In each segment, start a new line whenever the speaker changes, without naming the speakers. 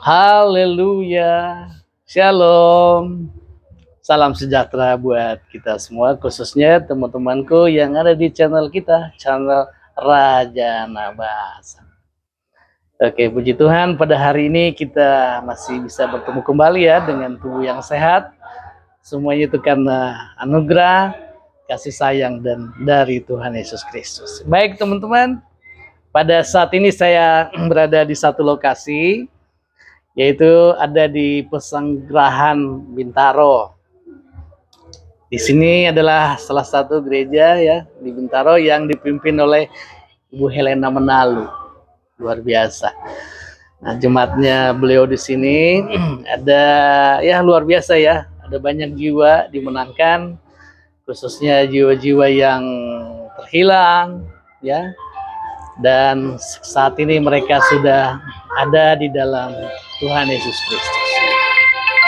Haleluya. Shalom. Salam sejahtera buat kita semua, khususnya teman-temanku yang ada di channel kita, channel Raja Nabahasa. Oke, puji Tuhan, pada hari ini kita masih bisa bertemu kembali ya dengan tubuh yang sehat. Semuanya itu karena anugerah, kasih sayang dan dari Tuhan Yesus Kristus. Baik teman-teman, pada saat ini saya berada di satu lokasi, yaitu ada di Pesanggerahan Bintaro. Di sini adalah salah satu gereja ya di Bintaro yang dipimpin oleh Ibu Helena Menalu. Luar biasa. Nah, jemaatnya beliau di sini ada ya luar biasa ya. Ada banyak jiwa dimenangkan, khususnya jiwa-jiwa yang terhilang ya. Dan saat ini mereka sudah ada di dalam Tuhan Yesus Kristus.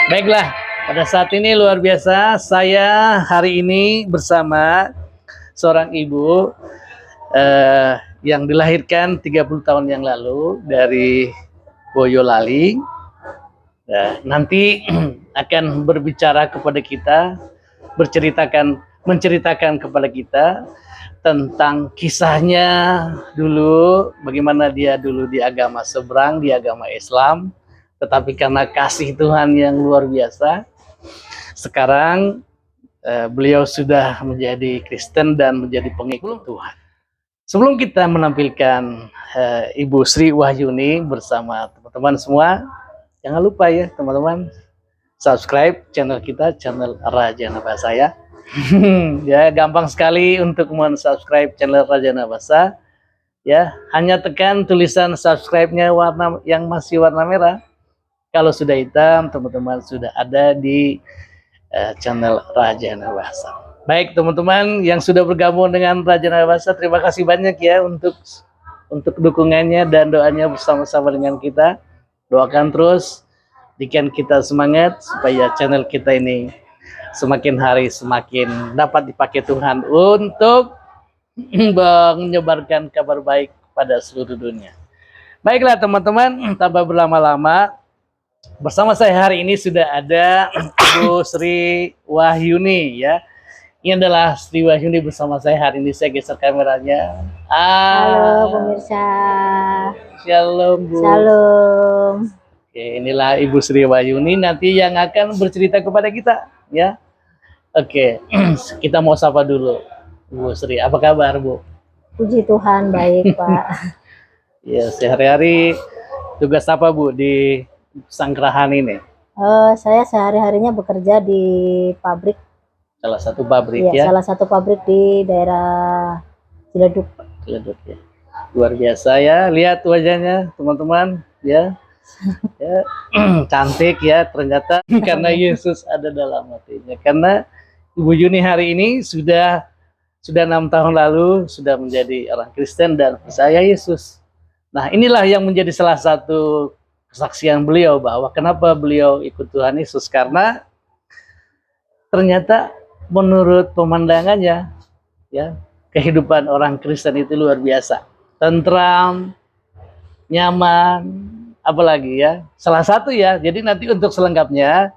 Baiklah, pada saat ini luar biasa, saya hari ini bersama seorang ibu yang dilahirkan 30 tahun yang lalu dari Boyolali. Nanti akan berbicara kepada kita, menceritakan kepada kita tentang kisahnya dulu, bagaimana dia dulu di agama seberang, di agama Islam, tetapi karena kasih Tuhan yang luar biasa, sekarang beliau sudah menjadi Kristen dan menjadi pengikut Tuhan. Sebelum kita menampilkan Ibu Sri Wahyuni bersama teman-teman semua, jangan lupa ya teman-teman, subscribe channel kita, channel Raja Nabahasa ya. Ya, gampang sekali untuk men-subscribe channel Raja Nabahasa. Ya, hanya tekan tulisan subscribe-nya warna yang masih warna merah. Kalau sudah hitam, teman-teman sudah ada di channel Raja Nabahasa. Baik, teman-teman yang sudah bergabung dengan Raja Nabahasa, terima kasih banyak ya untuk dukungannya dan doanya bersama-sama dengan kita. Doakan terus, bikin kita semangat supaya channel kita ini semakin hari semakin dapat dipakai Tuhan untuk menyebarkan kabar baik pada seluruh dunia. Baiklah teman-teman, tanpa berlama-lama, bersama saya hari ini sudah ada Ibu Sri Wahyuni ya. Ini adalah Sri Wahyuni bersama saya hari ini. Saya geser kameranya.
Halo pemirsa.
Shalom Bu.
Shalom.
Oke, inilah Ibu Sri Wahyuni nanti yang akan bercerita kepada kita ya. Oke, kita mau sapa dulu Bu Sri. Apa kabar Bu?
Puji Tuhan baik Pak.
Ya, sehari-hari tugas apa Bu di Pesanggerahan ini?
Saya sehari-harinya bekerja di pabrik.
Salah satu pabrik
ya.
Salah
satu pabrik di daerah Ciledug.
Ciledug ya. Luar biasa ya, lihat wajahnya teman-teman ya. Ya, cantik ya ternyata karena Yesus ada dalam hatinya. Karena Ibu Yuni hari ini sudah 6 tahun lalu sudah menjadi orang Kristen dan percaya Yesus. Nah, inilah yang menjadi salah satu kesaksian beliau bahwa kenapa beliau ikut Tuhan Yesus, karena ternyata menurut pemandangannya ya, kehidupan orang Kristen itu luar biasa. Tentram, nyaman, apalagi ya. Salah satu ya. Jadi nanti untuk selengkapnya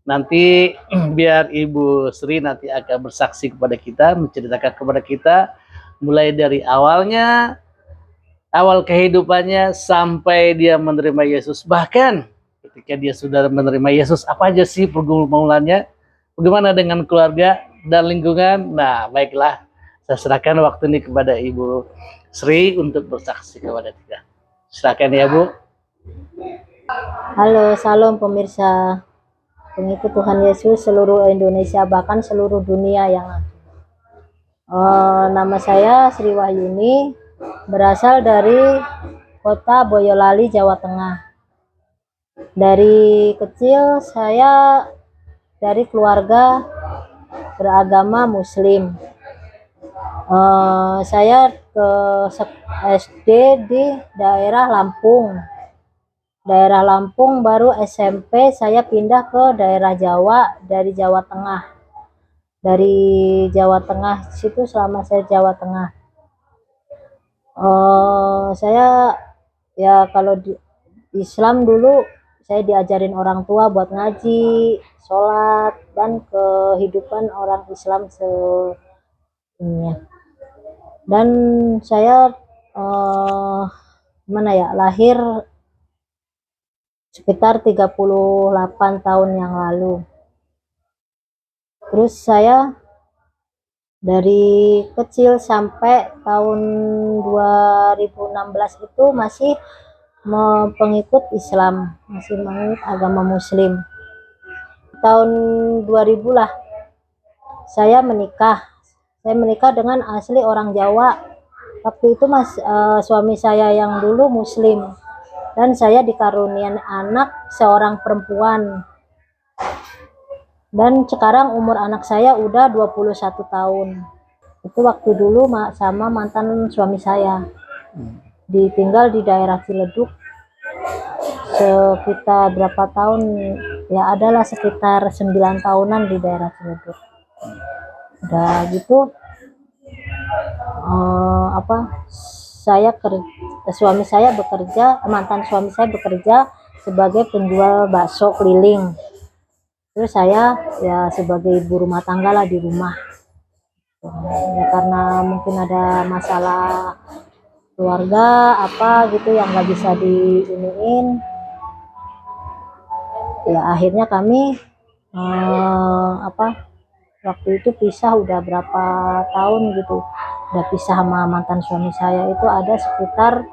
nanti biar Ibu Sri nanti akan bersaksi kepada kita, menceritakan kepada kita mulai dari awalnya, awal kehidupannya sampai dia menerima Yesus. Bahkan ketika dia sudah menerima Yesus, apa aja sih pergumulannya, bagaimana dengan keluarga dan lingkungan. Nah, baiklah, saya serahkan waktu ini kepada Ibu Sri untuk bersaksi kepada kita. Silakan ya Bu.
Halo, salam pemirsa, pengikut Tuhan Yesus seluruh Indonesia, bahkan seluruh dunia yang nama saya Sri Wahyuni, berasal dari kota Boyolali, Jawa Tengah. Dari kecil saya dari keluarga beragama Muslim. Saya ke SD di daerah Lampung. Baru SMP saya pindah ke daerah Jawa, dari Jawa Tengah. Dari Jawa Tengah situ, selama saya Jawa Tengah. Saya ya kalau di Islam dulu saya diajarin orang tua buat ngaji, sholat, dan kehidupan orang Islam ininya. Dan saya lahir sekitar 38 tahun yang lalu. Terus saya dari kecil sampai tahun 2016 itu masih pengikut Islam, masih mengikut agama Muslim. Tahun 2000 lah saya menikah. Saya menikah dengan asli orang Jawa. Waktu itu suami saya yang dulu Muslim, dan saya dikaruniai anak seorang perempuan. Dan sekarang umur anak saya udah 21 tahun. Itu waktu dulu sama mantan suami saya. Ditinggal di daerah Ciledug sekitar berapa tahun, ya adalah sekitar 9 tahunan di daerah Ciledug. Udah gitu mantan suami saya bekerja sebagai penjual bakso keliling. Terus saya ya sebagai ibu rumah tangga lah di rumah. Ya karena mungkin ada masalah keluarga apa gitu yang nggak bisa diiniin, ya akhirnya kami waktu itu pisah udah berapa tahun gitu. Udah pisah sama mantan suami saya itu ada sekitar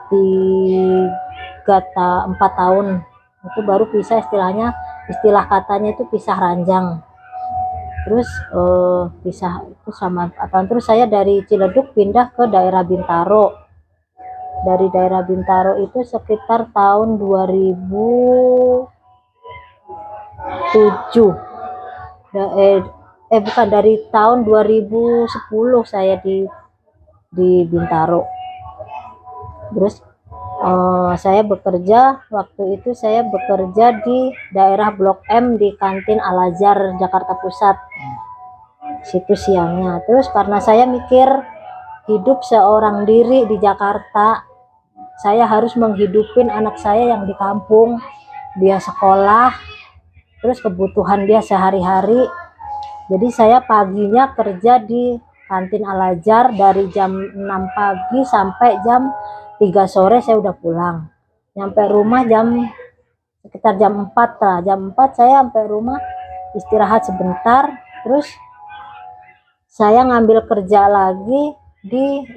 4 tahun. Itu baru pisah, istilah katanya itu pisah ranjang. Terus pisah itu sama terus saya dari Ciledug pindah ke daerah Bintaro. Dari daerah Bintaro itu sekitar tahun 2007. Bukan, dari tahun 2010 saya di Bintaro. Terus saya bekerja, waktu itu saya bekerja di daerah Blok M di kantin Al Azhar Jakarta Pusat. Situ siangnya. Terus karena saya mikir hidup seorang diri di Jakarta, saya harus menghidupin anak saya yang di kampung, dia sekolah, terus kebutuhan dia sehari-hari. Jadi saya paginya kerja di kantin Al Azhar dari jam 6 pagi sampai jam 3 sore saya udah pulang. Nyampe rumah sekitar jam 4 lah. Jam 4 saya sampai rumah, istirahat sebentar, terus saya ngambil kerja lagi di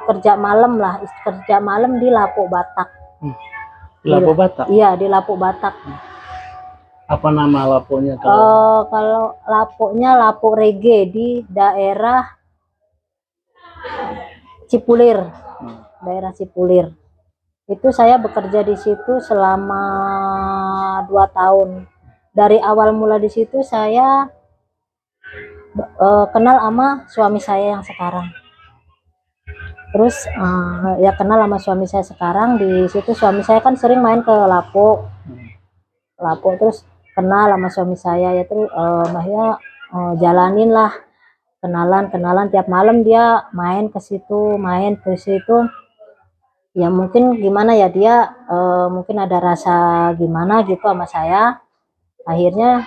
kerja malam lah, kerja malam di Lapo Batak.
Lapo Batak?
Iya, di Lapo Batak.
Apa nama laponya?
Kalau laponya Lapo Rege di daerah Cipulir. Daerah Cipulir. Itu saya bekerja di situ selama 2 tahun. Dari awal mula di situ saya kenal sama suami saya yang sekarang. Terus ya kenal sama suami saya sekarang di situ. Suami saya kan sering main ke Lapo, terus kenal sama suami saya ya, terus jalanin lah kenalan tiap malam dia main ke situ. Ya mungkin gimana ya, dia mungkin ada rasa gimana gitu sama saya. Akhirnya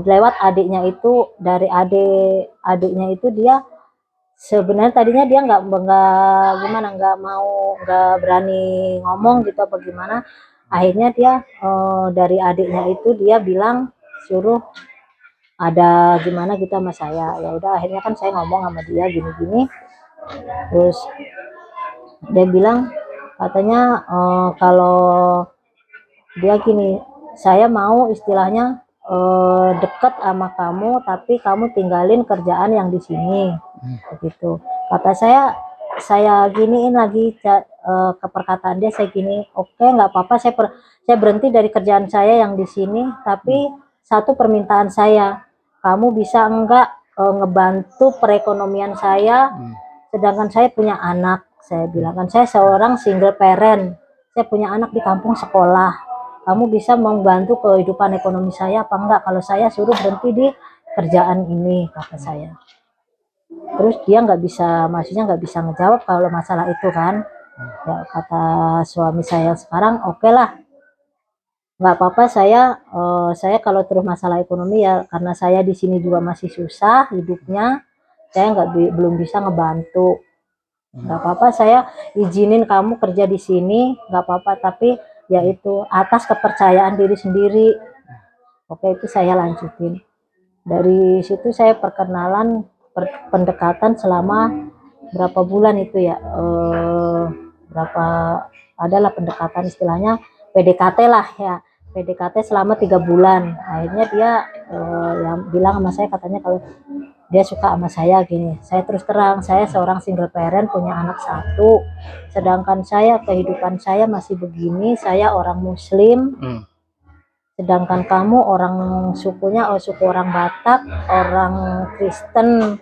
lewat adiknya itu, dari adiknya itu, dia sebenarnya tadinya dia nggak berani ngomong gitu apa gimana. Akhirnya dia dari adiknya itu dia bilang suruh ada gimana gitu sama saya. Ya udah, akhirnya kan saya ngomong sama dia gini-gini. Terus dia bilang katanya kalau dia gini, saya mau istilahnya deket sama kamu, tapi kamu tinggalin kerjaan yang di sini, begitu. Kata saya giniin lagi ke perkataan dia, saya gini, oke, nggak apa-apa, saya berhenti dari kerjaan saya yang di sini, tapi satu permintaan saya, kamu bisa enggak ngebantu perekonomian saya, sedangkan saya punya anak. Saya bilang, kan saya seorang single parent, saya punya anak di kampung sekolah. Kamu bisa membantu kehidupan ekonomi saya apa enggak kalau saya suruh berhenti di kerjaan ini, kata saya. Terus dia maksudnya nggak bisa ngejawab kalau masalah itu kan. Ya kata suami saya sekarang, oke lah, nggak apa-apa, saya kalau terus masalah ekonomi ya karena saya di sini juga masih susah hidupnya, saya belum bisa ngebantu. Nggak apa-apa, saya izinin kamu kerja di sini, nggak apa-apa, tapi ya itu atas kepercayaan diri sendiri. Oke, itu saya lanjutin. Dari situ saya perkenalan, pendekatan selama berapa bulan itu ya, berapa, adalah pendekatan istilahnya PDKT lah ya, PDKT selama 3 bulan. Akhirnya dia yang bilang sama saya, katanya kalau dia suka sama saya gini. Saya terus terang, saya seorang single parent, punya anak satu, sedangkan saya kehidupan saya masih begini, saya orang muslim, sedangkan kamu orang sukunya suku orang Batak, orang Kristen.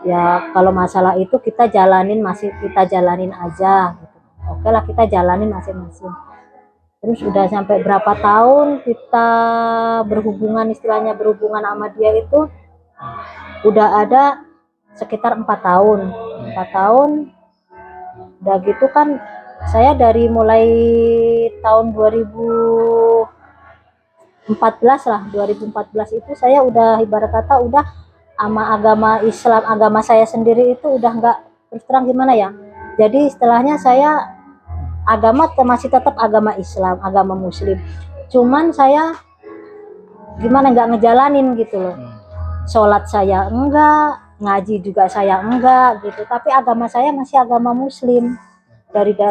Ya kalau masalah itu kita jalanin, masih kita jalanin aja gitu. Oke lah, kita jalanin masing-masing. Terus udah sampai berapa tahun kita berhubungan, istilahnya berhubungan sama dia itu udah ada sekitar 4 tahun. 4 tahun udah gitu kan, saya dari mulai tahun 2014 lah, 2014 itu saya udah ibarat kata udah sama agama Islam, agama saya sendiri itu udah nggak, terus terang gimana ya, jadi istilahnya saya agama masih tetap agama Islam, agama muslim, cuman saya gimana nggak ngejalanin gitu loh. Sholat saya enggak, ngaji juga saya enggak gitu, tapi agama saya masih agama muslim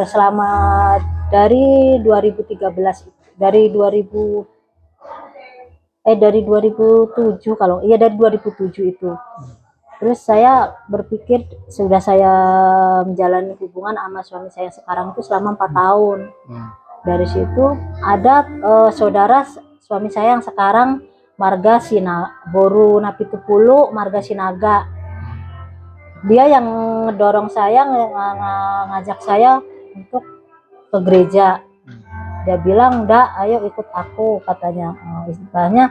selama dari 2013, dari 2007, kalau iya dari 2007 itu. Terus saya berpikir, sudah saya menjalani hubungan sama suami saya sekarang itu selama 4 tahun. Dari situ ada saudara suami saya yang sekarang marga Boru Napitupulu, marga Sinaga. Dia yang ngedorong saya, ngajak saya untuk ke gereja. Dia bilang, "Ndak, ayo ikut aku," katanya. Istilahnya,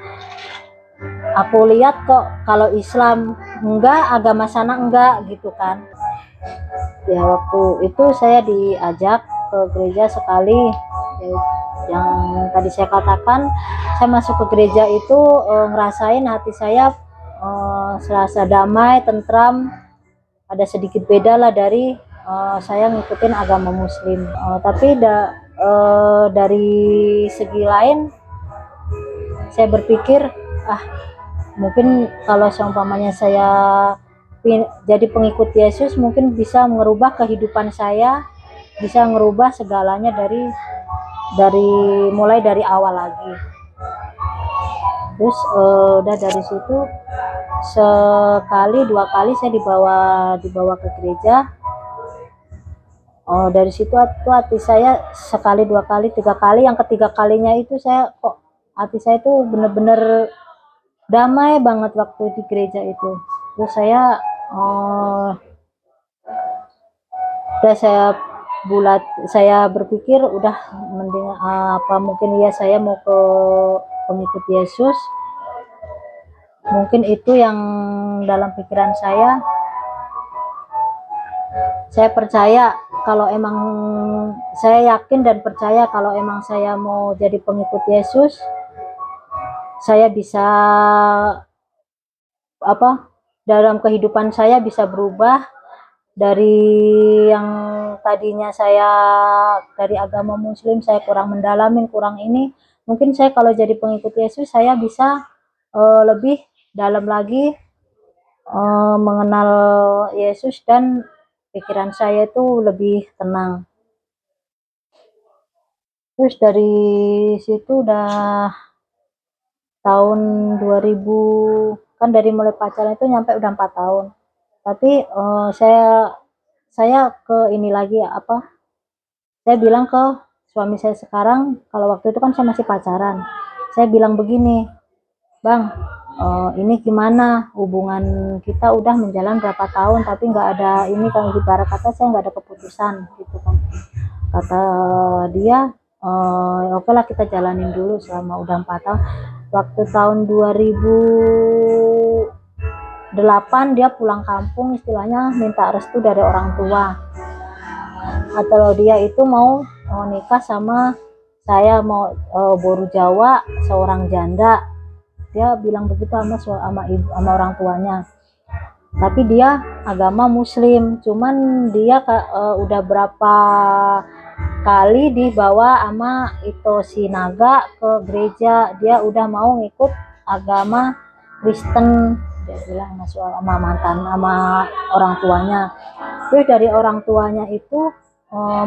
aku lihat kok kalau Islam enggak, agama sana enggak gitu kan. Ya waktu itu saya diajak ke gereja sekali, yang tadi saya katakan, saya masuk ke gereja itu ngerasain hati saya serasa damai, tentram, ada sedikit beda lah dari saya ngikutin agama muslim. Tapi dari segi lain saya berpikir, mungkin kalau seumpamanya saya jadi pengikut Yesus, mungkin bisa merubah kehidupan saya, bisa merubah segalanya dari mulai dari awal lagi. Terus udah dari situ sekali 2 kali saya dibawa ke gereja. Dari situ hati saya sekali, 2 kali, 3 kali, yang ketiga kalinya itu saya kok hati saya itu bener-bener damai banget waktu di gereja itu. Terus saya saya berpikir udah mending mungkin ya saya mau ke pengikut Yesus. Mungkin itu yang dalam pikiran saya. Saya percaya kalau emang, saya yakin dan percaya kalau emang saya mau jadi pengikut Yesus, saya bisa dalam kehidupan saya bisa berubah dari yang tadinya saya dari agama muslim, saya kurang mendalamin, kurang ini. Mungkin saya kalau jadi pengikut Yesus, saya bisa lebih dalam lagi mengenal Yesus, dan pikiran saya itu lebih tenang. Terus dari situ udah tahun 2000, kan dari mulai pacaran itu nyampe udah 4 tahun. Tapi saya ke ini lagi saya bilang ke suami saya sekarang, kalau waktu itu kan saya masih pacaran, saya bilang begini, "Bang, ini gimana, hubungan kita udah menjalan berapa tahun tapi nggak ada ini, kalau ibarat kata saya nggak ada keputusan gitu kan." Kata dia, oke lah kita jalanin dulu selama udah 4 tahun. Waktu tahun 2008 dia pulang kampung, istilahnya minta restu dari orang tua, atau dia itu mau nikah sama saya mau boru Jawa, seorang janda. Dia bilang begitu sama ibu, sama orang tuanya. Tapi dia agama Muslim, cuman dia udah berapa kali dibawa sama itu si naga ke gereja, dia udah mau ngikut agama Kristen. Dia bilang sama mantan, sama orang tuanya. Terus dari orang tuanya itu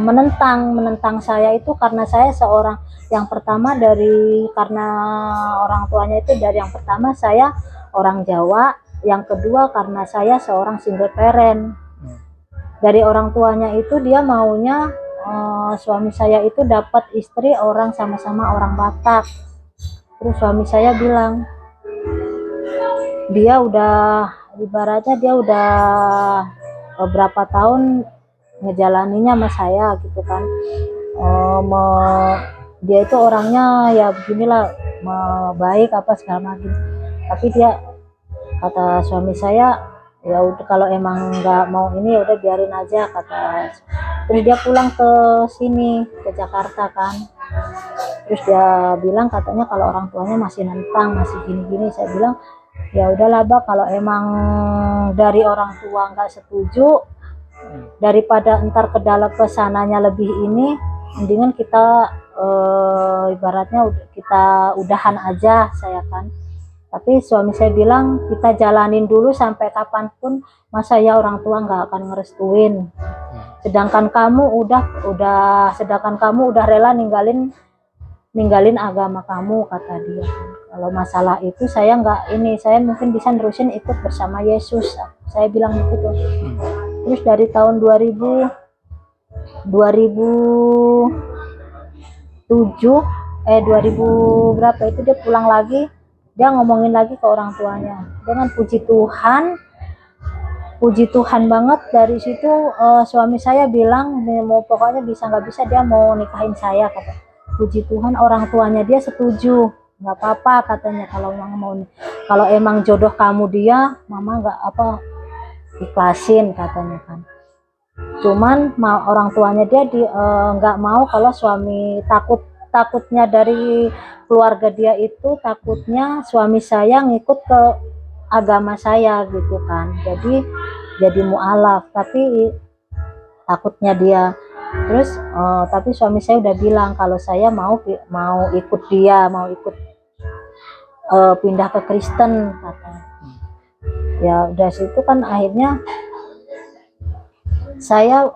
menentang saya itu, karena saya seorang yang pertama karena orang tuanya itu dari yang pertama saya orang Jawa, yang kedua karena saya seorang single parent. Dari orang tuanya itu dia maunya suami saya itu dapat istri orang sama-sama orang Batak. Terus suami saya bilang dia udah ibaratnya dia udah beberapa tahun ngejalaninya sama saya gitu kan. Dia itu orangnya ya beginilah, baik apa segala macam. Tapi dia, kata suami saya, ya udah kalau emang nggak mau ini ya udah biarin aja, kata. Terus dia pulang ke sini, ke Jakarta kan. Terus dia bilang katanya kalau orang tuanya masih nentang, masih gini-gini. Saya bilang ya udahlah Bah, kalau emang dari orang tua nggak setuju, daripada entar ke dalam kesananya lebih ini, mendingan kita ibaratnya kita udahan aja, saya kan. Tapi suami saya bilang kita jalanin dulu sampai kapanpun, masa ya orang tua nggak akan ngerestuin. Sedangkan kamu udah rela ninggalin agama kamu, kata dia. Kalau masalah itu saya nggak ini, saya mungkin bisa nerusin ikut bersama Yesus, saya bilang begitu. Terus dari tahun 2007 berapa itu dia pulang lagi, dia ngomongin lagi ke orang tuanya dengan puji Tuhan banget. Dari situ suami saya bilang mau pokoknya bisa nggak bisa dia mau nikahin saya, kata. Puji Tuhan orang tuanya dia setuju, nggak apa-apa katanya, kalau emang jodoh kamu dia, mama nggak ikhlasin, katanya kan. Cuman orang tuanya dia nggak mau kalau suami takutnya dari keluarga dia itu, takutnya suami saya ngikut ke agama saya gitu kan, jadi mualaf, tapi takutnya dia. Terus tapi suami saya udah bilang kalau saya mau ikut dia, mau ikut pindah ke Kristen, katanya. Ya udah situ kan akhirnya saya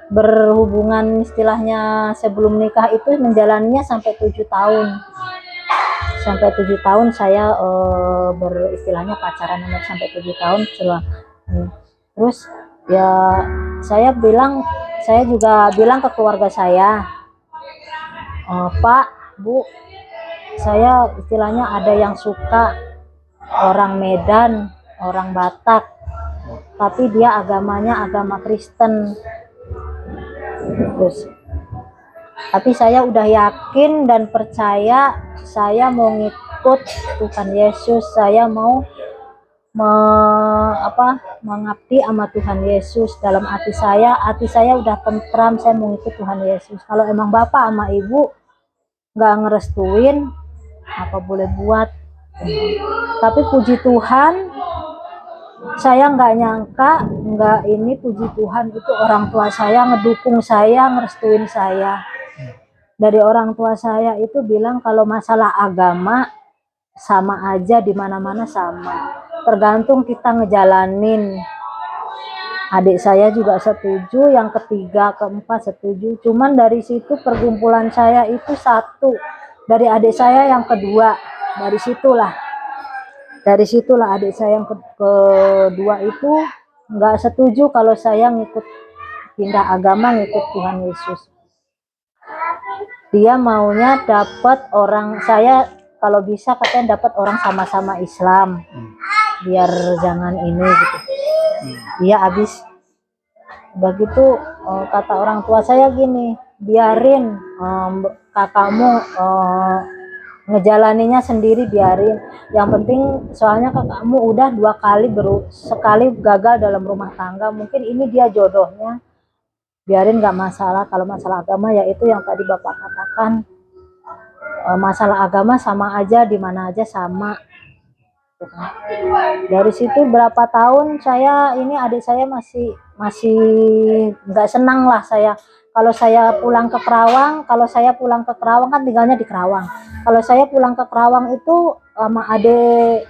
berhubungan istilahnya sebelum nikah itu menjalaninya sampai 7 tahun. Sampai 7 tahun saya beristilahnya pacaran sampai 7 tahun setelah. Terus ya saya juga bilang ke keluarga saya, Pak, Bu, saya istilahnya ada yang suka orang Medan, orang Batak, tapi dia agamanya agama Kristen. Terus tapi saya udah yakin dan percaya, saya mau ngikut Tuhan Yesus, saya mau mengabdi sama Tuhan Yesus. Dalam hati saya udah tentram, saya mau ngikut Tuhan Yesus. Kalau emang bapak sama ibu nggak ngerestuin, apa boleh buat. Tapi puji Tuhan, saya nggak nyangka, puji Tuhan itu orang tua saya ngedukung saya, ngerestuin saya. Dari orang tua saya itu bilang kalau masalah agama sama aja, di mana-mana sama, tergantung kita ngejalanin. Adik saya juga setuju, yang ketiga keempat setuju. Cuman dari situ pergumulan saya itu satu, dari adik saya yang kedua, dari situlah adik saya yang kedua itu nggak setuju kalau saya ngikut pindah agama, ngikut Tuhan Yesus. Dia maunya dapat orang, saya kalau bisa katanya dapat orang sama-sama Islam, biar jangan ini gitu. Iya, habis begitu kata orang tua saya gini, biarin kakakmu ngejalaninya sendiri, biarin. Yang penting soalnya kakakmu udah 2 kali sekali gagal dalam rumah tangga, mungkin ini dia jodohnya. biarin, nggak masalah. Kalau masalah agama ya itu yang tadi Bapak katakan, masalah agama sama aja, di mana aja sama. Dari situ berapa tahun saya ini, adik saya masih nggak senang lah saya. Kalau saya pulang ke Kerawang, kan tinggalnya di Kerawang. Kalau saya pulang ke Kerawang itu sama adik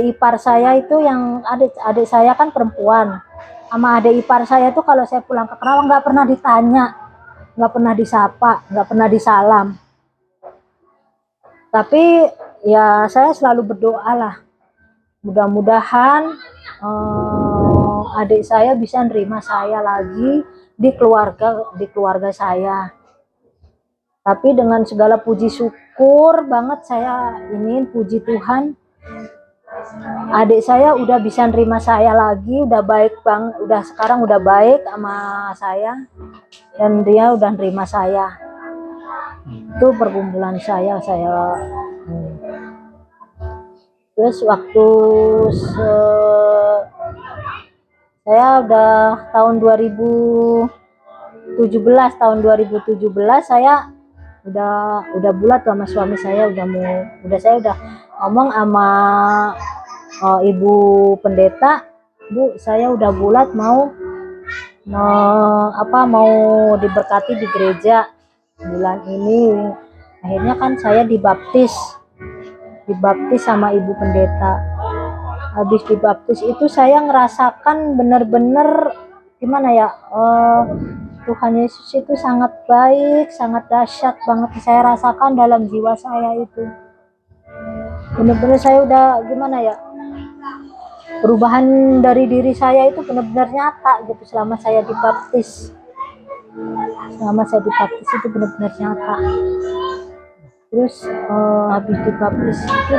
ipar saya itu, yang adik saya kan perempuan, sama adik ipar saya itu kalau saya pulang ke Kerawang nggak pernah ditanya, nggak pernah disapa, nggak pernah disalam. Tapi ya saya selalu berdoa lah, mudah-mudahan adik saya bisa nerima saya lagi di keluarga saya. Tapi dengan segala puji syukur banget saya ingin puji Tuhan, adik saya udah bisa nerima saya lagi, udah baik bang, sekarang udah baik sama saya, dan dia udah nerima saya. Itu pergumulan saya. Terus waktu saya udah tahun 2017 saya udah bulat sama suami saya, saya udah ngomong sama ibu pendeta, Bu, saya udah bulat mau diberkati di gereja bulan ini. Akhirnya kan saya dibaptis sama ibu pendeta. Habis dibaptis itu saya ngerasakan bener-bener gimana ya, Tuhan Yesus itu sangat baik, sangat dahsyat banget saya rasakan dalam jiwa saya itu. Bener-bener saya udah gimana ya, perubahan dari diri saya itu benar-benar nyata gitu selama saya dibaptis. Itu benar-benar nyata. Terus habis dibaptis itu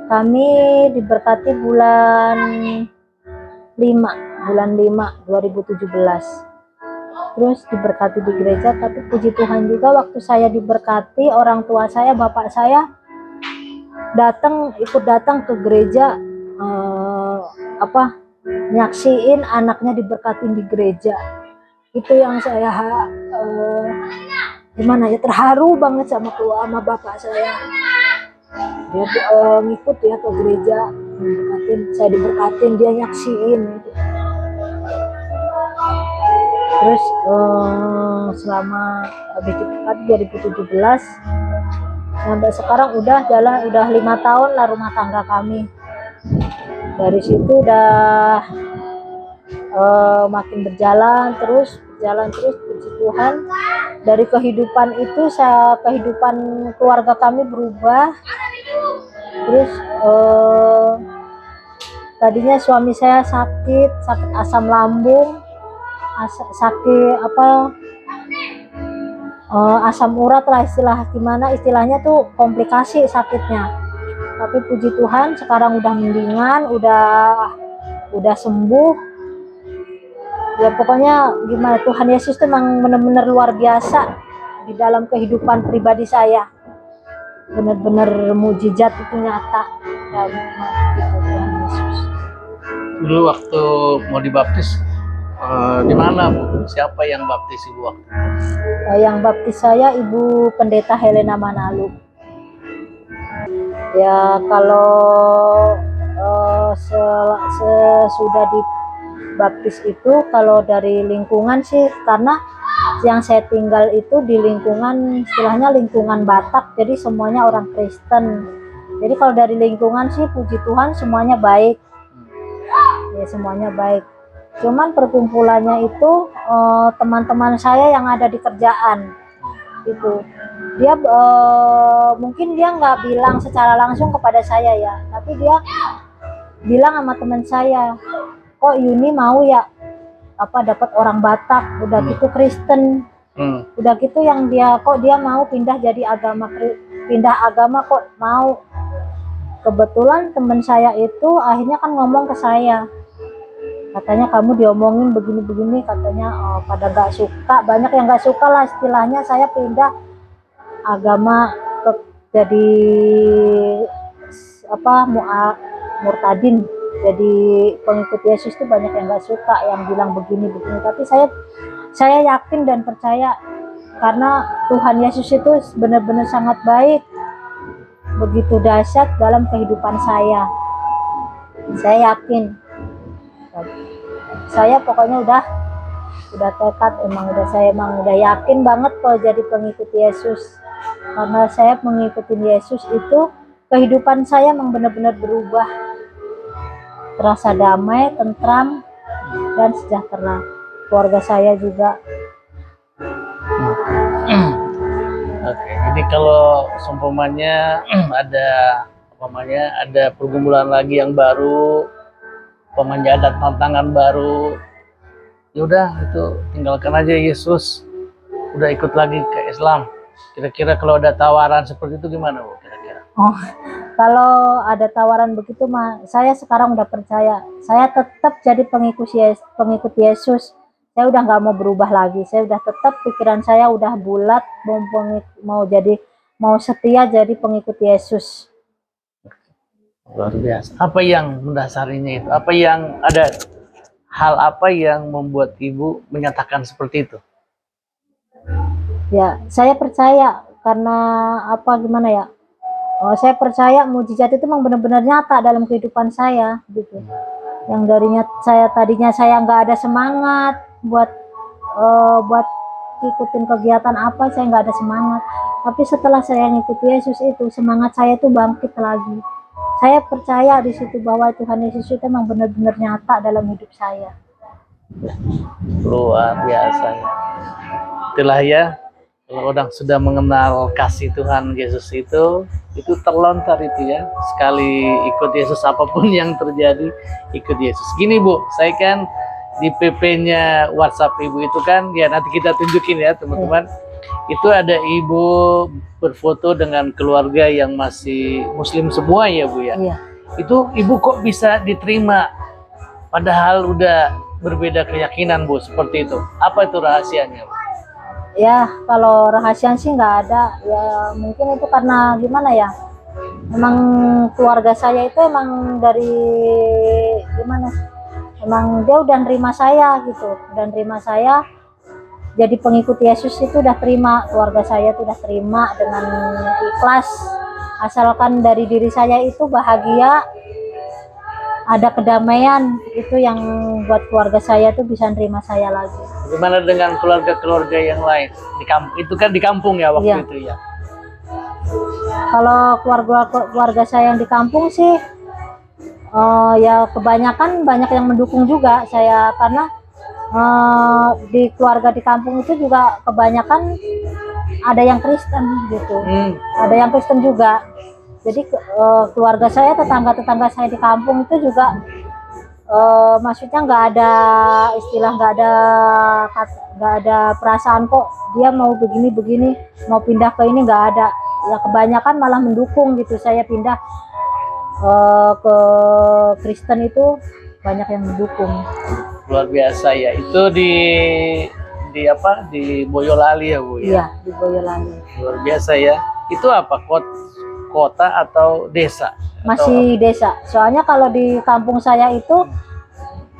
kami diberkati bulan 5 2017. Terus diberkati di gereja, tapi puji Tuhan juga waktu saya diberkati, orang tua saya, bapak saya ikut datang ke gereja, nyaksiin anaknya diberkatin di gereja. Itu yang saya gimana ya, terharu banget sama bapak saya. Dia ngikut ya ke gereja, saya diberkatin, dia nyaksiin gitu. Terus selama habis diberkati 2017 sampai sekarang udah 5 tahun lah rumah tangga kami. Dari situ udah makin berjalan terus puji Tuhan. Dari kehidupan itu kehidupan keluarga kami berubah. Terus tadinya suami saya sakit asam lambung, asam urat lah, istilahnya tuh komplikasi sakitnya. Tapi puji Tuhan sekarang udah mendingan, udah sembuh. Ya pokoknya gimana, Tuhan Yesus tuh memang benar-benar luar biasa di dalam kehidupan pribadi saya. Benar-benar mujizat itu nyata. Ya, gitu, Tuhan Yesus.
Dulu waktu mau dibaptis di mana, Bu? Siapa yang baptis Ibu waktu itu?
Yang baptis saya Ibu Pendeta Helena Manalu. Ya kalau sesudah dibaptis itu, kalau dari lingkungan sih, karena yang saya tinggal itu di lingkungan, istilahnya lingkungan Batak, jadi semuanya orang Kristen. Jadi kalau dari lingkungan sih puji Tuhan semuanya baik. Ya semuanya baik. Cuman perkumpulannya itu teman-teman saya yang ada di kerjaan itu, dia mungkin dia nggak bilang secara langsung kepada saya ya, tapi dia bilang sama teman saya, kok Yuni mau ya dapat orang Batak, udah gitu Kristen, udah gitu yang dia mau pindah agama kok mau. Kebetulan teman saya itu akhirnya kan ngomong ke saya, katanya kamu diomongin begini-begini, katanya pada nggak suka, banyak yang nggak suka lah istilahnya saya pindah agama jadi murtadin. jadi pengikut Yesus tuh banyak yang nggak suka, yang bilang begini begini. Tapi saya yakin dan percaya karena Tuhan Yesus itu benar-benar sangat baik, begitu dahsyat dalam kehidupan saya. Saya yakin. Saya pokoknya udah tekad, saya emang udah yakin banget kalau jadi pengikut Yesus. Karena saya mengikuti Yesus itu kehidupan saya emang benar-benar berubah, terasa damai, tentram, dan sejahtera. Keluarga saya juga.
Oke, jadi kalau seumpamanya ada pergumulan lagi yang baru, umpamanya ada tantangan baru, yaudah itu tinggalkan aja Yesus, udah ikut lagi ke Islam. Kira-kira kalau ada tawaran seperti itu gimana, Bu? Kira-kira?
Oh, kalau ada tawaran begitu mah, saya sekarang udah percaya. Saya tetap jadi pengikut Yesus. Saya udah nggak mau berubah lagi. Saya udah tetap, pikiran saya udah bulat, mau setia jadi pengikut Yesus.
Luar biasa. Apa yang mendasarinya itu? Hal apa yang membuat Ibu menyatakan seperti itu?
Ya, saya percaya karena gimana ya? Oh, saya percaya mujizat itu memang benar-benar nyata dalam kehidupan saya, gitu. Yang tadinya saya nggak ada semangat buat ikutin kegiatan apa, saya nggak ada semangat. Tapi setelah saya ngikuti Yesus itu, semangat saya itu bangkit lagi. Saya percaya di situ bahwa Tuhan Yesus itu memang benar-benar nyata dalam hidup saya.
Luar biasa ya. Itulah ya, kalau orang sudah mengenal kasih Tuhan Yesus itu terlontar itu ya. Sekali ikut Yesus, apapun yang terjadi, ikut Yesus. Gini Bu, saya kan di PP-nya WhatsApp Ibu itu kan, ya nanti kita tunjukin ya teman-teman. Itu ada Ibu berfoto dengan keluarga yang masih Muslim semua ya Bu ya.
Iya.
Itu Ibu kok bisa diterima padahal udah berbeda keyakinan Bu, seperti itu. Apa itu rahasianya Bu?
Ya, kalau rahasia sih nggak ada. Ya mungkin itu karena gimana ya? Emang keluarga saya itu emang dari gimana? Emang dia udah nerima saya gitu, dan nerima saya jadi pengikut Yesus itu udah terima, keluarga saya itu udah terima dengan ikhlas, asalkan dari diri saya itu bahagia, ada kedamaian, itu yang buat keluarga saya tuh bisa nerima saya lagi.
Bagaimana dengan keluarga-keluarga yang lain di kampung? Itu kan di kampung ya waktu
Iya.
itu ya.
Kalau keluarga saya yang di kampung sih, ya kebanyakan banyak yang mendukung juga saya, karena di keluarga di kampung itu juga kebanyakan ada yang Kristen gitu, ada yang Kristen juga. Jadi keluarga saya, tetangga saya di kampung itu juga maksudnya nggak ada perasaan kok dia mau begini mau pindah ke ini, nggak ada. Ya kebanyakan malah mendukung gitu saya pindah ke Kristen, itu banyak yang mendukung.
Luar biasa ya. Itu di Boyolali ya Bu ya.
Iya, di Boyolali.
Luar biasa ya. Itu apa, kota atau desa?
Masih desa. Soalnya kalau di kampung saya itu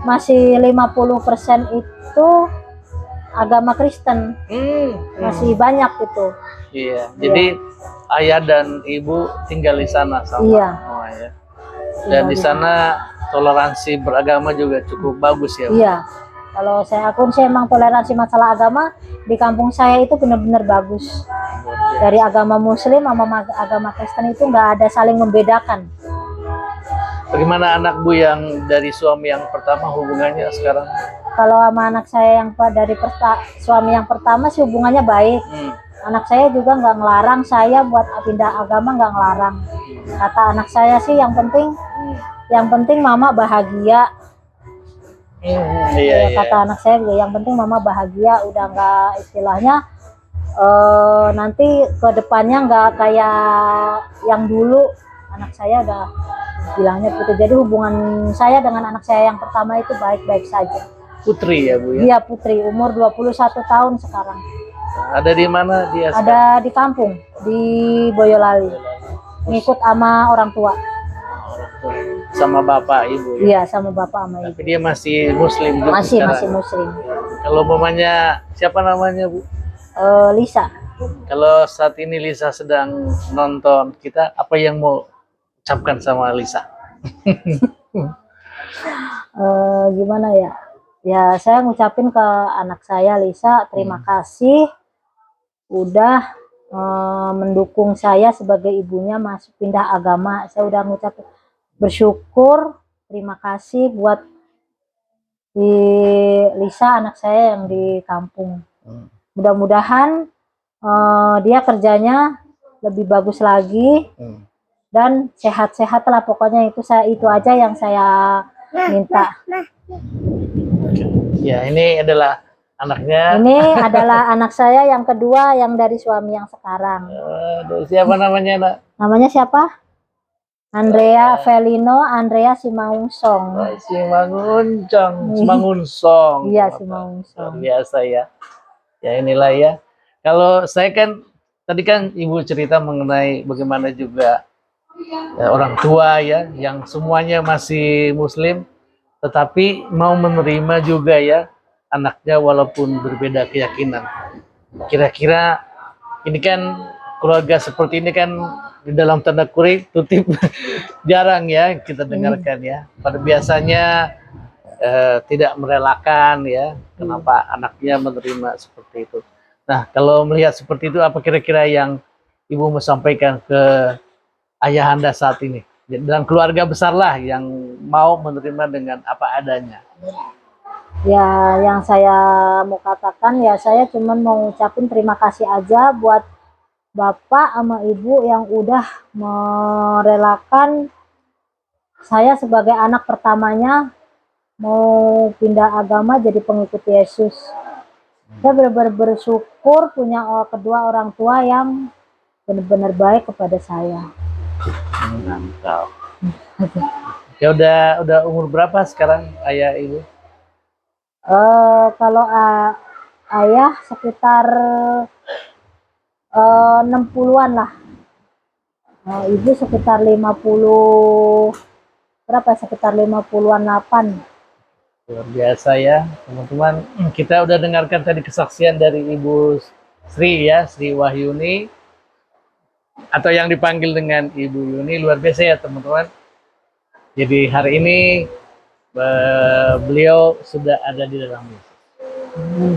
masih 50% itu agama Kristen. Masih banyak itu.
Iya. Jadi ayah dan ibu tinggal di sana sama.
Iya.
Oh, ya. Dan di sana toleransi beragama juga cukup bagus ya Bu?
Iya. Kalau saya emang toleransi masalah agama di kampung saya itu benar-benar bagus. Dari agama Muslim sama agama Kristen itu nggak ada saling membedakan.
Bagaimana anak Bu yang dari suami yang pertama hubungannya sekarang?
Kalau sama anak saya yang dari suami yang pertama sih hubungannya baik. Anak saya juga nggak ngelarang saya buat pindah agama, nggak ngelarang. Kata anak saya sih yang penting mama bahagia.
Iya.
Kata anak saya yang penting mama bahagia, udah nggak istilahnya nanti ke depannya nggak kayak yang dulu. Anak saya udah bilangnya gitu. Jadi hubungan saya dengan anak saya yang pertama itu baik-baik saja.
Putri ya Bu ya?
Dia putri, umur 21 tahun sekarang.
Ada di mana dia sekarang?
Ada di kampung, di Boyolali. Ngikut sama orang tua.
sama bapak ibu ya.
Iya, sama bapak sama
Tapi
ibu.
dia masih muslim juga
Masih
sekarang.
muslim.
Kalau mamanya siapa namanya Bu?
Lisa.
Kalau saat ini Lisa sedang nonton kita, apa yang mau ucapkan sama Lisa?
Gimana ya? Ya, saya ngucapin ke anak saya Lisa, terima kasih udah mendukung saya sebagai ibunya masuk pindah agama. Saya udah ngucapin bersyukur, terima kasih buat di Lisa anak saya yang di kampung. Mudah-mudahan dia kerjanya lebih bagus lagi dan sehat-sehat lah, pokoknya itu aja yang saya minta.
Ya, ini adalah anaknya.
Ini adalah anak saya yang kedua yang dari suami yang sekarang.
Aduh, siapa namanya, Nak?
Namanya siapa? Andrea Felino, Andrea Simaungsong.
Simangunsong.
Iya,
Luar
Simaungsong.
biasa ya. Ya inilah ya. Kalau saya kan tadi kan Ibu cerita mengenai bagaimana juga ya, orang tua ya yang semuanya masih muslim tetapi mau menerima juga ya anaknya walaupun berbeda keyakinan. Kira-kira ini kan keluarga seperti ini kan di dalam tanda kutip jarang ya kita dengarkan ya. Pada biasanya tidak merelakan ya kenapa anaknya menerima seperti itu. Nah, kalau melihat seperti itu apa kira-kira yang Ibu mau sampaikan ke ayahanda saat ini dan keluarga besar lah yang mau menerima dengan apa adanya?
Ya, yang saya mau katakan ya saya cuma mau ngucapin terima kasih aja buat bapak sama ibu yang udah merelakan saya sebagai anak pertamanya mau pindah agama jadi pengikut Yesus. Saya benar-benar bersyukur punya kedua orang tua yang benar-benar baik kepada saya.
Mantap. Ya udah umur berapa sekarang ayah ibu?
Kalau ayah sekitar 60-an lah. Ibu sekitar 50 berapa? Sekitar 50-an 8.
Luar biasa ya teman-teman. Kita udah dengarkan tadi kesaksian dari Ibu Sri ya, Sri Wahyuni atau yang dipanggil dengan Ibu Yuni. Luar biasa ya teman-teman. Jadi hari ini beliau sudah ada di dalam Yesus.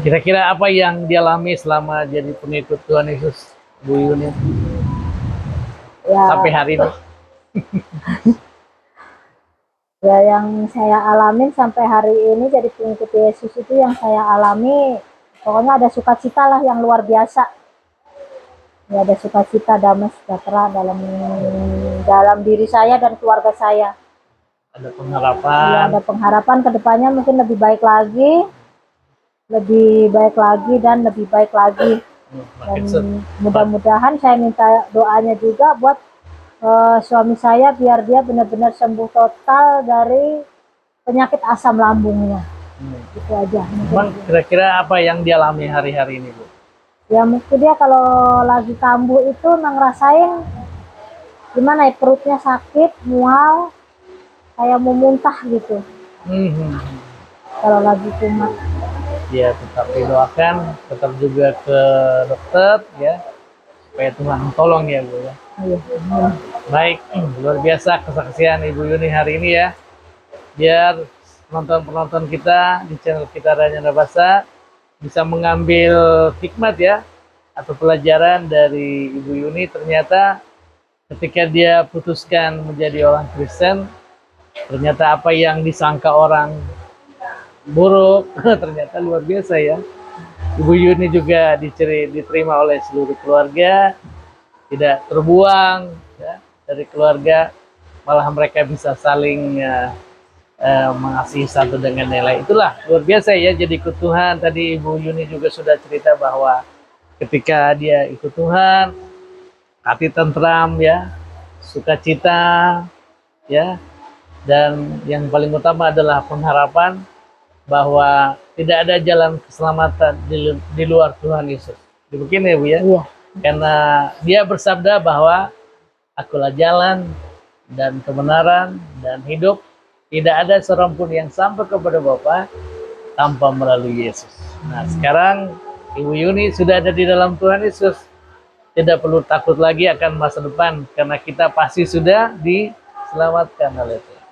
Kira-kira apa yang dialami selama jadi pengikut Tuhan Yesus, Bu Yuni?
Ya,
sampai hari ini?
Ya, yang saya alamin sampai hari ini jadi pengikut Yesus itu yang saya alami, pokoknya ada sukacita lah yang luar biasa. Ya, ada sukacita, damai sejahtera dalam diri saya dan keluarga saya.
Ada pengharapan.
Ya, ada pengharapan kedepannya mungkin lebih baik lagi dan lebih baik lagi. Dan mudah-mudahan saya minta doanya juga buat suami saya biar dia benar-benar sembuh total dari penyakit asam lambungnya. Itu aja.
Bang, kira-kira apa yang dialami hari-hari ini, Bu?
Ya mungkin dia kalau lagi kambuh itu ngerasain gimana ya, perutnya sakit, mual, kayak mau muntah gitu. Kalau lagi kumat.
Ya, tetap didoakan, tetap juga ke dokter ya, supaya Tuhan tolong ya, Bu ya.
Iya.
Baik, luar biasa kesaksian Ibu Yuni hari ini ya. Biar penonton-penonton kita di channel kita Rajana Bahasa bisa mengambil hikmat ya, atau pelajaran dari Ibu Yuni. Ternyata ketika dia putuskan menjadi orang Kristen, ternyata apa yang disangka orang buruk ternyata luar biasa ya. Ibu Yuni juga diterima oleh seluruh keluarga, tidak terbuang ya, dari keluarga, malah mereka bisa saling mengasihi satu dengan yang lain. Itulah luar biasa ya, jadi ikut Tuhan. Tadi Ibu Yuni juga sudah cerita bahwa ketika dia ikut Tuhan, hati tentram ya, sukacita ya, dan yang paling utama adalah pengharapan bahwa tidak ada jalan keselamatan di luar Tuhan Yesus. Begini Bu ya.
Iya.
Karena dia bersabda bahwa akulah jalan, dan kebenaran dan hidup. Tidak ada seorang pun yang sampai kepada Bapa tanpa melalui Yesus. Nah, sekarang Ibu Yuni sudah ada di dalam Tuhan Yesus. Tidak perlu takut lagi akan masa depan karena kita pasti sudah diselamatkan oleh Tuhan.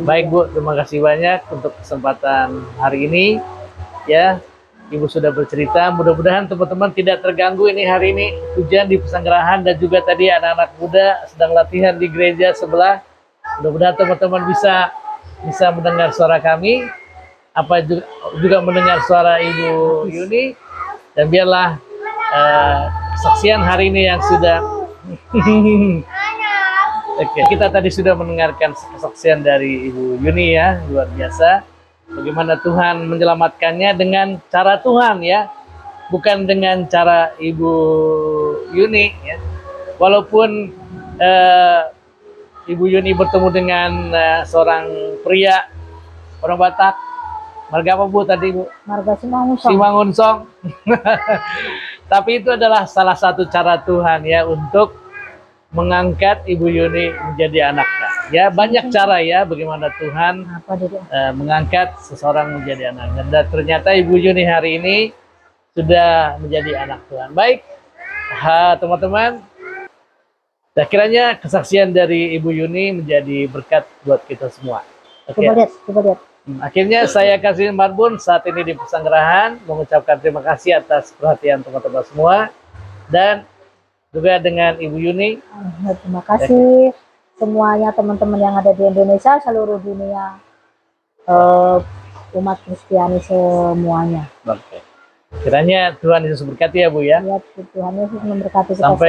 Baik Bu, terima kasih banyak untuk kesempatan hari ini. Ya, Ibu sudah bercerita. Mudah-mudahan teman-teman tidak terganggu ini hari ini hujan di Pesanggerahan dan juga tadi anak-anak muda sedang latihan di gereja sebelah. Mudah-mudahan teman-teman bisa mendengar suara kami, juga mendengar suara Ibu Yuni, dan biarlah kesaksian hari ini yang sudah Oke, kita tadi sudah mendengarkan kesaksian dari Ibu Yuni ya, luar biasa. Bagaimana Tuhan menyelamatkannya dengan cara Tuhan ya, bukan dengan cara Ibu Yuni ya. Walaupun Ibu Yuni bertemu dengan seorang pria orang Batak, marga apa Bu tadi Bu?
Marga Simangunsong.
Simangunsong. Tapi itu adalah salah satu cara Tuhan ya untuk mengangkat Ibu Yuni menjadi anaknya. Ya banyak cara ya bagaimana Tuhan mengangkat seseorang menjadi anaknya. Dan ternyata Ibu Yuni hari ini sudah menjadi anak Tuhan. Baik, teman-teman. Nah, kiranya kesaksian dari Ibu Yuni menjadi berkat buat kita semua. Oke.
Coba lihat.
Akhirnya saya kasih Marbun saat ini di Pesanggerahan mengucapkan terima kasih atas perhatian teman-teman semua dan juga dengan Ibu Yuni.
Terima kasih semuanya teman-teman yang ada di Indonesia, seluruh dunia, umat Kristiani semuanya.
Oke. Kiranya Tuhan Yesus berkati ya Bu ya.
Ya, Tuhan Yesus memberkati kita semua.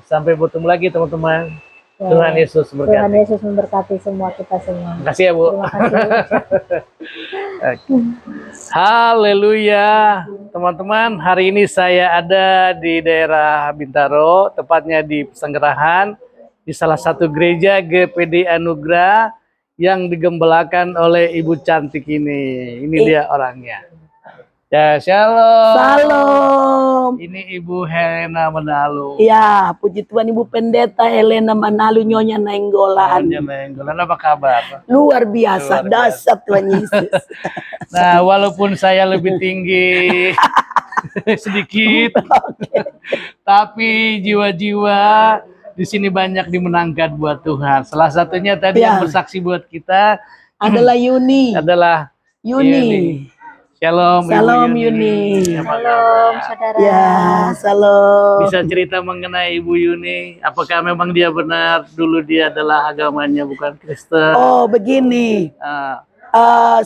Sampai bertemu lagi teman-teman. Ya, Tuhan Yesus berkati.
Tuhan Yesus memberkati semua kita semua.
Terima kasih ya Bu.
Terima kasih.
Haleluya. Teman-teman, hari ini saya ada di daerah Bintaro, tepatnya di Pesanggerahan, di salah satu gereja GPD Anugerah yang digembalakan oleh Ibu cantik ini. Ini dia orangnya. Ya, shalom.
Salam.
Ini Ibu Helena Manalu.
Ya, puji Tuhan Ibu Pendeta Helena Manalu Nyonya Nainggolan.
Nyonya Nainggolan, apa kabar?
Luar biasa, dasar Tuhan Yesus.
Nah, walaupun saya lebih tinggi sedikit, tapi jiwa-jiwa di sini banyak dimenangkan buat Tuhan. Salah satunya tadi yang bersaksi buat kita
adalah Yuni. Yuni.
Shalom,
Salam
Ibu Yuni.
Shalom, saudara.
Ya, salam.
Bisa cerita mengenai Ibu Yuni? Apakah memang dia benar dulu dia adalah agamanya bukan Kristen?
Oh, begini.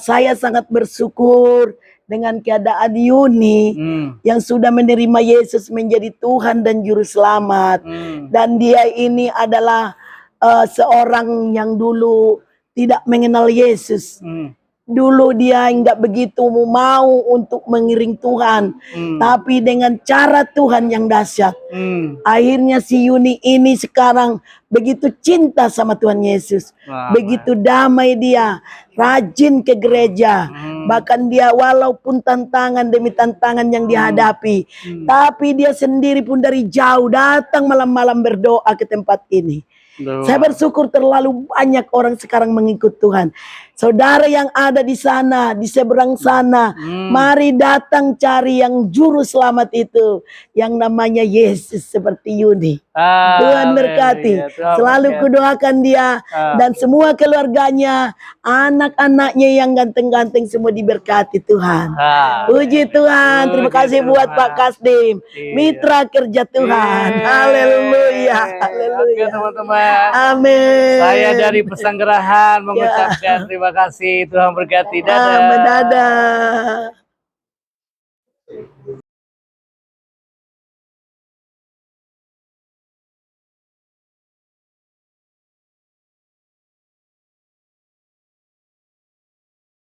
Saya sangat bersyukur dengan keadaan Yuni yang sudah menerima Yesus menjadi Tuhan dan Juru Selamat. Dan dia ini adalah seorang yang dulu tidak mengenal Yesus. Dulu dia nggak begitu mau untuk mengiring Tuhan, tapi dengan cara Tuhan yang dahsyat, akhirnya si Yuni ini sekarang begitu cinta sama Tuhan Yesus, begitu damai dia, rajin ke gereja, bahkan dia walaupun tantangan demi tantangan yang dihadapi, tapi dia sendiri pun dari jauh datang malam-malam berdoa ke tempat ini. Saya bersyukur terlalu banyak orang sekarang mengikut Tuhan. Saudara yang ada di sana, di seberang sana, mari datang cari yang juru selamat itu, yang namanya Yesus seperti Yuni. Tuhan berkati. Selalu kudoakan dia dan semua keluarganya, anak-anaknya yang ganteng-ganteng semua diberkati Tuhan. Puji Tuhan. Terima kasih buat Pak Kasdim, mitra kerja Tuhan. Haleluya. Haleluya.
Oke teman-teman.
Amin.
Saya dari Pesanggerahan mengucapkan terima kasih. Tuhan berkati. Dadah.
Dadah.